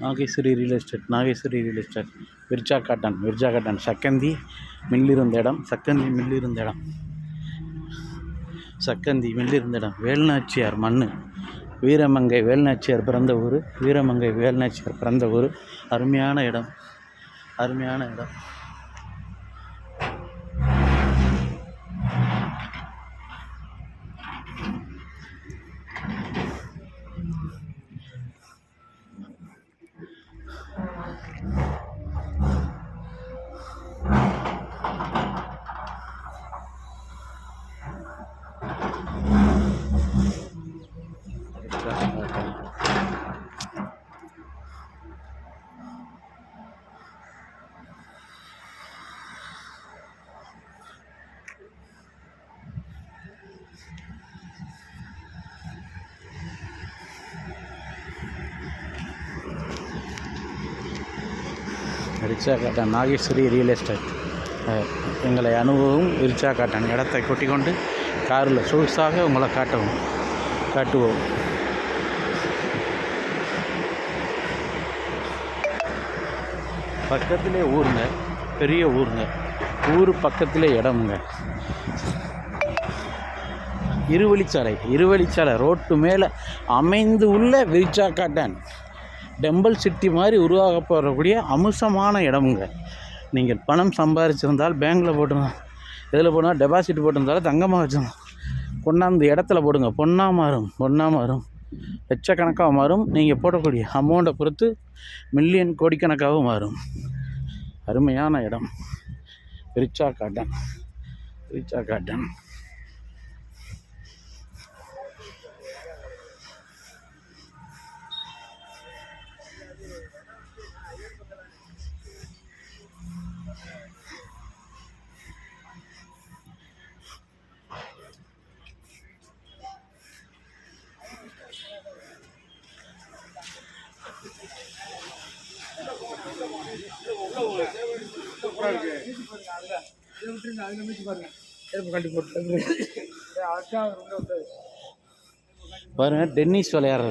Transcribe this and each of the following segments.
Nageshwari real estate ವಿರ್ಜಾ cotton ಸಕ್ಕಂದಿ மில்லிருந்த இடம் வேலுநாச்சியார் மண் வீரமங்கை வேலுநாச்சியார் பிறந்த ஊர் அருமையான இடம் விர்ஜா காட்டன் நாகேஸ்வரி ரியல் எஸ்டேட் எங்களை அனுபவம் விர்ஜா காட்டன் இடத்தை கொட்டிக்கொண்டு காரில் சொகுசாக உங்களை காட்டுவோம். பக்கத்திலே ஊருங்க, பெரிய ஊர் பக்கத்திலே இடமுங்க. இருவழிச்சாலை ரோட்டு மேலே அமைந்து உள்ள விர்ஜா காட்டன் டெம்பிள் சிட்டி மாதிரி உருவாக போகக்கூடிய அம்சமான இடமுங்க. நீங்கள் பணம் சம்பாதிச்சிருந்தால் பேங்க்கில் போட்டுங்க, இதில் போனால் டெபாசிட் போட்டிருந்தாலும் தங்கமாக வச்சுருந்தோம் கொண்டாந்து இடத்துல போடுங்க. பொண்ணாக மாறும் லட்சக்கணக்காக மாறும். நீங்கள் போடக்கூடிய அமௌண்ட்டை பொறுத்து மில்லியன் கோடிக்கணக்காகவும் மாறும். அருமையான இடம் விர்ஜா காட்டன். பாருங்க, டென்னிஸ் விளையாட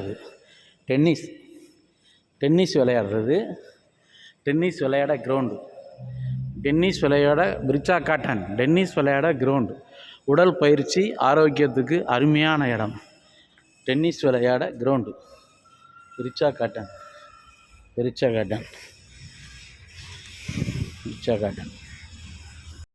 கிரவுண்டு, விர்ஜா காட்டன் டென்னிஸ் விளையாட கிரவுண்டு. உடல் பயிற்சி ஆரோக்கியத்துக்கு அருமையான இடம். டென்னிஸ் விளையாட கிரவுண்டு விர்ஜா காட்டன்.